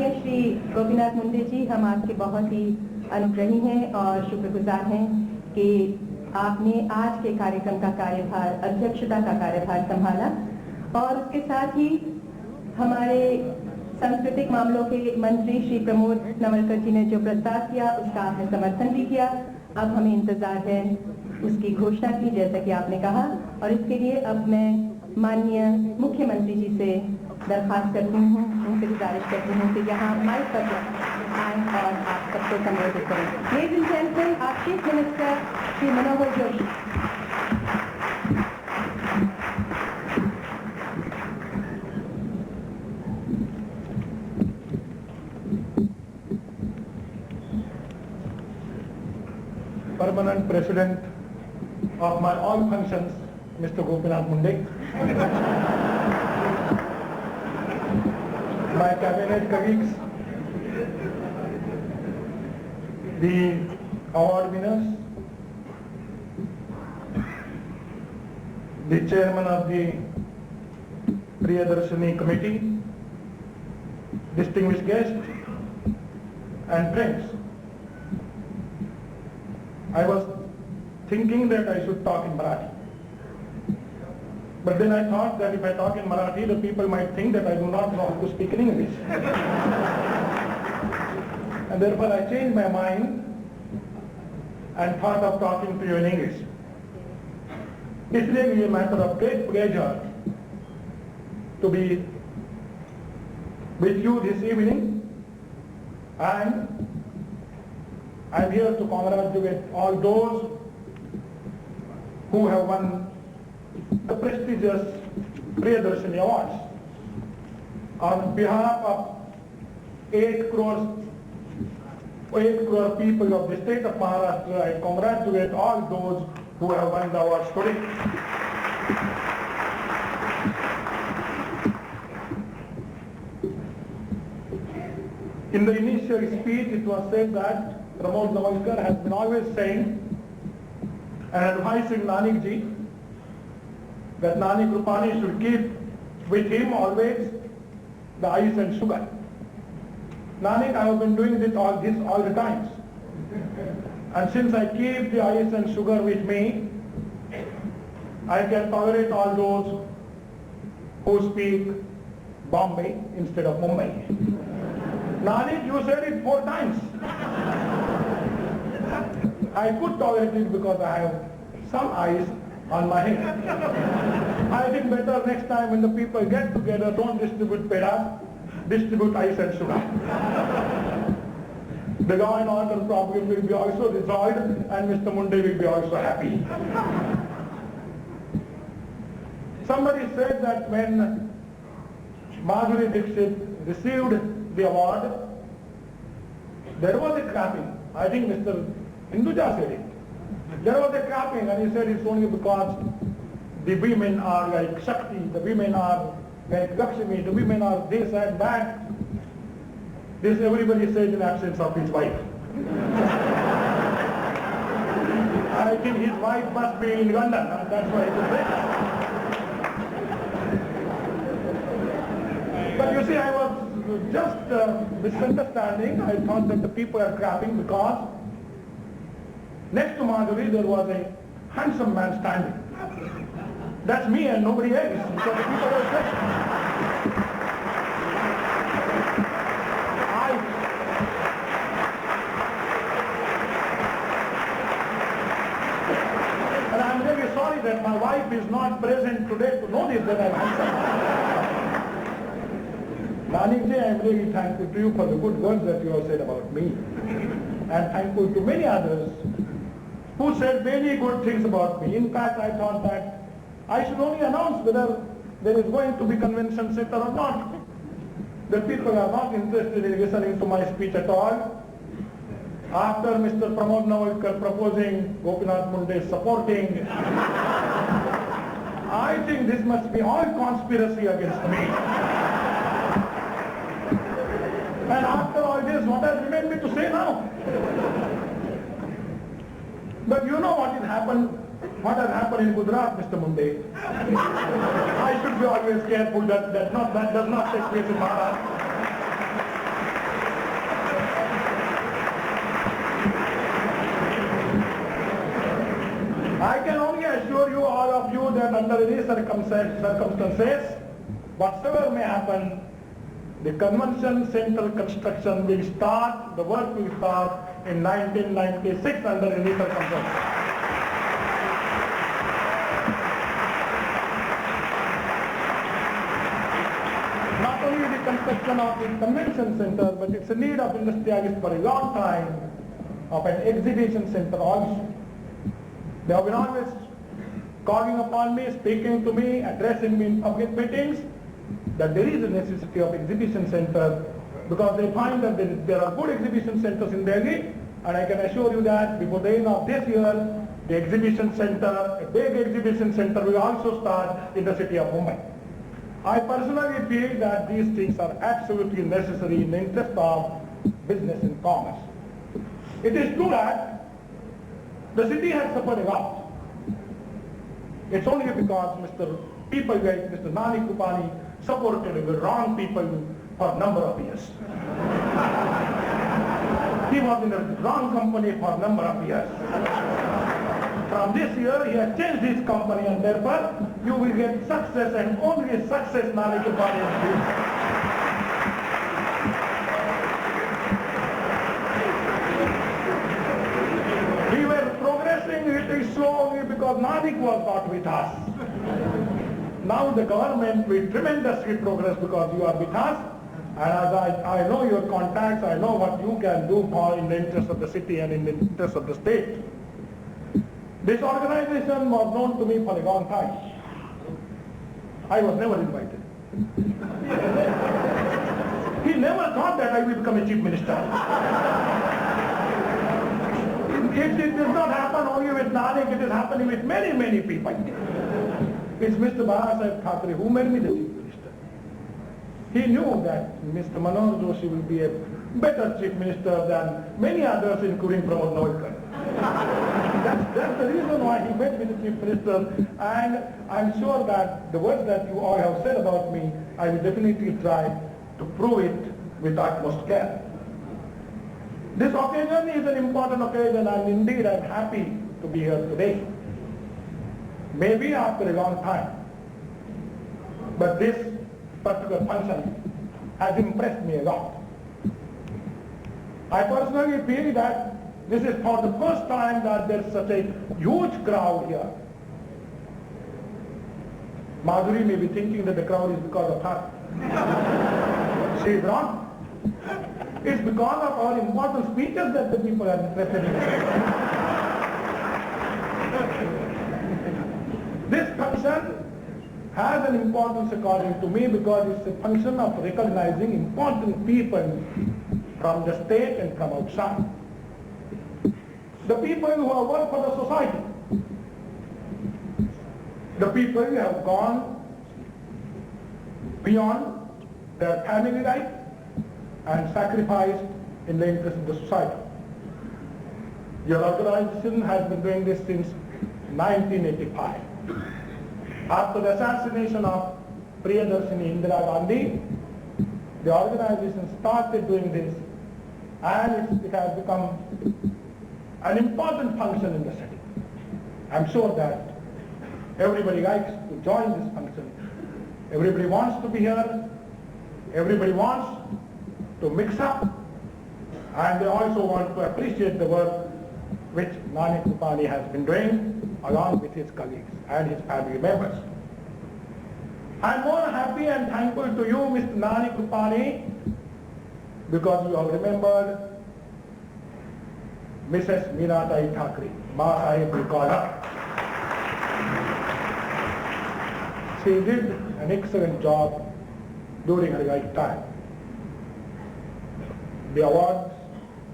श्री गोपीनाथ मुंडे जी, हम आपके बहुत ही अनुग्रही हैं और शुक्रगुजार हैं कि आपने आज के कार्यक्रम का कार्यभार, अध्यक्षता का कार्यभार संभाला और उसके साथ ही हमारे सांस्कृतिक मामलों के मंत्री श्री प्रमोद नवलकर जी ने जो प्रस्ताव किया उसका आपने समर्थन भी किया। अब हमें इंतजार है उसकी घोषणा की, जैसा कि आपने कहा, और इसके लिए अब मैं माननीय मुख्यमंत्री जी से दरख्वास्त करती हूँ, उनसे गुजारिश करती हूँ कि यहाँ माइक पर आएं और आप सबको संबोधित करें। लेडीज एंड जेंटलमैन, आप chief minister Shri Manohar Joshi. Permanent President of my all functions, Mr. Gopinath Munde, my cabinet colleagues, the award winners, the chairman of the Priyadarshini committee, distinguished guests and friends. I was thinking that I should talk in Marathi. But then I thought that if I talk in Marathi, the people might think that I do not know how to speak in English. And therefore I changed my mind and thought of talking to you in English. It's really a matter of great pleasure to be with you this evening, and I'm here to congratulate all those who have won the prestigious Priyadarshini Awards. On behalf of 8 crore people of the state of Maharashtra, I congratulate all those who have won the awards today. In the initial speech, it was said that Pramod Navalkar has been always saying and advising Nanak ji that Nanak Rupani should keep with him always the ice and sugar. Nanak, I have been doing this all the times. And since I keep the ice and sugar with me, I can tolerate all those who speak Bombay instead of Mumbai. Nanak, you said it 4 times. I could tolerate it because I have some ice on my head. I think better next time when the people get together, don't distribute pedas, distribute ice and sugar. The law and order problem will be also resolved and Mr. Munde will be also happy. Somebody said that when Madhuri Dixit received the award, there was a clapping. I think Mr. Hinduja said it. There was a clapping and he said it's only because the women are like Shakti, the women are like Lakshmi, the women are this and that. This everybody says in absence of his wife. I think his wife must be in London, and that's why he could say that. But you see, I was just misunderstanding. I thought that the people are clapping because next to Madhuri there was a handsome man standing. That's me and nobody else. So the people were clapping. And I'm really sorry that my wife is not present today to know this, that I'm handsome. Nanak ji, I'm really thankful to you for the good words that you have said about me. And thankful to many others who said many good things about me. In fact, I thought that I should only announce whether there is going to be convention center or not. The people are not interested in listening to my speech at all. After Mr. Pramod Navalkar proposing, Gopinath Munde supporting, I think this must be all conspiracy against me. And after all this, what has remained me to say now? But you know what has happened in Gujarat, Mr. Munde. I should be always careful that does not take place in Maharashtra. circumstances, whatsoever may happen, the convention center construction will start, the work will start in 1996 under any circumstances. Not only the construction of the convention center, but it's a need of industrialists for a long time of an exhibition center also. They have been always calling upon me, speaking to me, addressing me in public meetings, that there is a necessity of exhibition center because they find that there are good exhibition centers in Delhi, and I can assure you that before the end of this year, the exhibition center, a big exhibition center will also start in the city of Mumbai. I personally feel that these things are absolutely necessary in the interest of business and commerce. It is true that the city has suffered a lot. It's only because people like Mr. Nani Kripani supported the wrong people for a number of years. He was in the wrong company for a number of years. From this year, he has changed his company, and therefore, you will get success and only success Nani Kripani has been. We were progressing little slowly because Nanik was not with us. Now the government will tremendously progress because you are with us, and as I know your contacts, I know what you can do for in the interest of the city and in the interest of the state. This organization was known to me for a long time. I was never invited. He never thought that I will become a chief minister. It does not happen only with Nanik, it is happening with many, many people. It's Mr. Bala Thackeray who made me the chief minister. He knew that Mr. Manoj Joshi will be a better chief minister than many others, including Pramod Navalkar. That's the reason why he made me the chief minister, and I'm sure that the words that you all have said about me, I will definitely try to prove it with utmost care. This occasion is an important occasion, and indeed I'm happy to be here today. Maybe after a long time. But this particular function has impressed me a lot. I personally feel that this is for the first time that there's such a huge crowd here. Madhuri may be thinking that the crowd is because of her. She is wrong. It's because of our important speeches that the people are interested in. This function has an importance according to me because it's a function of recognizing important people from the state and from outside. The people who have worked for the society. The people who have gone beyond their family life and sacrificed in the interest of the society. Your organization has been doing this since 1985. After the assassination of Priyadarshini Indira Gandhi, the organization started doing this, and it has become an important function in the city. I'm sure that everybody likes to join this function. Everybody wants to be here. Everybody wants to mix up, and they also want to appreciate the work which Nani Kripani has been doing along with his colleagues and his family members. I'm more happy and thankful to you, Mr. Nani Kripani, because you have remembered Mrs. Meenatai Thackeray, Ma Sahib will call her. She did an excellent job during her lifetime. The awards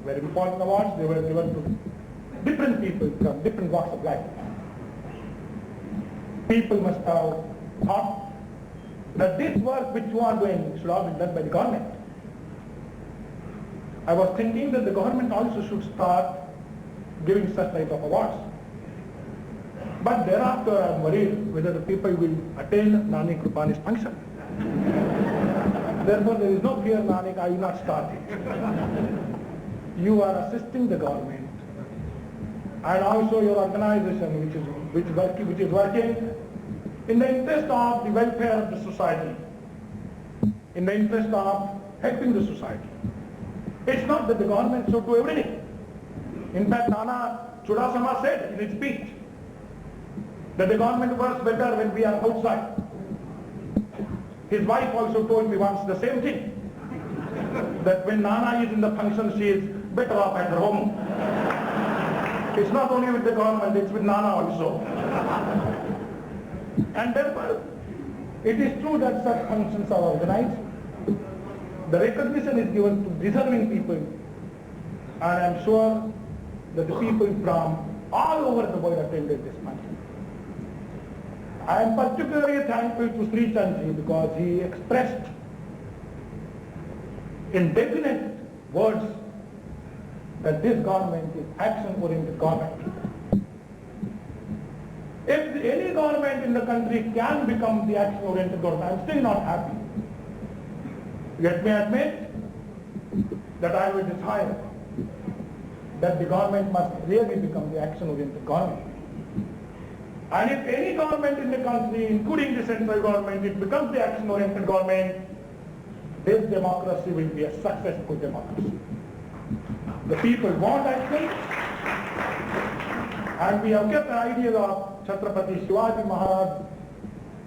were important awards. They were given to different people from different walks of life. People must have thought that this work which you are doing should have been done by the government. I was thinking that the government also should start giving such type of awards. But thereafter I am worried whether the people will attain Nani Kripani's function. Therefore there is no fear, Nanik, I will not start it. You are assisting the government, and also your organization which is working in the interest of the welfare of the society, in the interest of helping the society. It's not that the government should do everything. In fact, Nana Chudasama said in his speech that the government works better when we are outside. His wife also told me once the same thing, that when Nana is in the function, she is better off at her home. It's not only with the government, it's with Nana also. And therefore, it is true that such functions are organized. The recognition is given to deserving people, and I am sure that the people from all over the world attended this function. I am particularly thankful to Sri Chandji because he expressed in definite words that this government is action-oriented government. If any government in the country can become the action-oriented government, I am still not happy. Let me admit that I will desire that the government must really become the action-oriented government. And if any government in the country, including the central government, it becomes the action-oriented government, this democracy will be a successful democracy. The people want action, and we have kept the idea of Chhatrapati Shivaji Maharaj,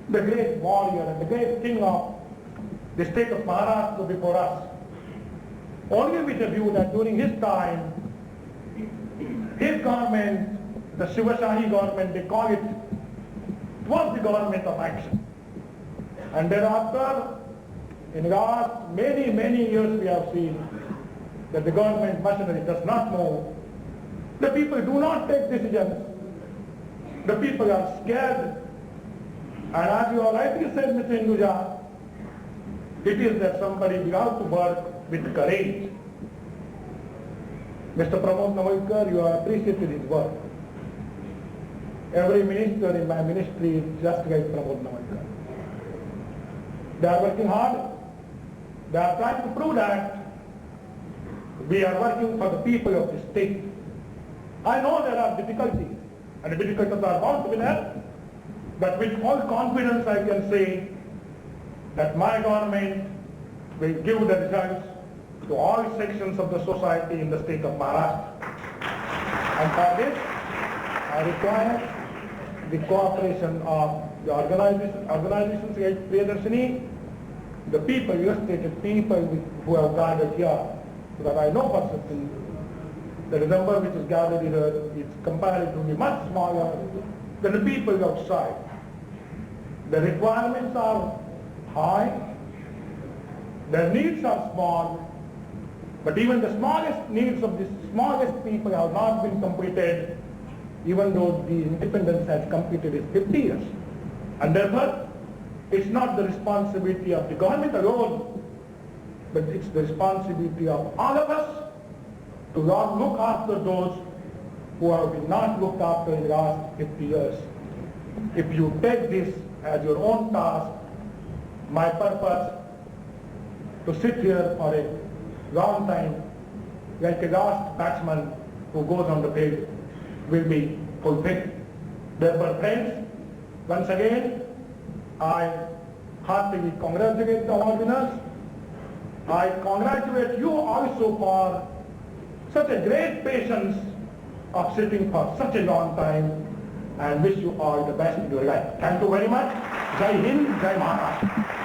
the great warrior and the great king of the state of Maharashtra before us, only with the view that during his time, his government, the Shivashahi government, they call it, was the government of action. And thereafter, in the last many, many years we have seen that the government machinery does not move. The people do not take decisions. The people are scared. And as you have rightly said, Mr. Hinduja, it is that somebody will have to work with courage. Mr. Pramod Navalkar, you have appreciated his work. Every minister in my ministry is just like Pramod Navalkar. They are working hard. They are trying to prove that we are working for the people of the state. I know there are difficulties, and the difficulties are bound to be there, but with all confidence I can say that my government will give the results to all sections of the society in the state of Maharashtra. And for this, I require the cooperation of the organizations like Priyadarshini, the people, illustrated people who have gathered here, because I know for certain that the number which is gathered here is comparatively much smaller than the people outside. The requirements are high, the needs are small, but even the smallest needs of the smallest people have not been completed, even though the independence has completed its 50 years. And therefore, it's not the responsibility of the government alone, but it's the responsibility of all of us to look after those who have been not looked after in the last 50 years. If you take this as your own task, my purpose to sit here for a long time, like a last batsman who goes on the field, will be fulfilled. Therefore, friends, once again, I heartily congratulate the award winners. I congratulate you also for such a great patience of sitting for such a long time, and wish you all the best in your life. Thank you very much. Jai Hind, Jai Maharashtra.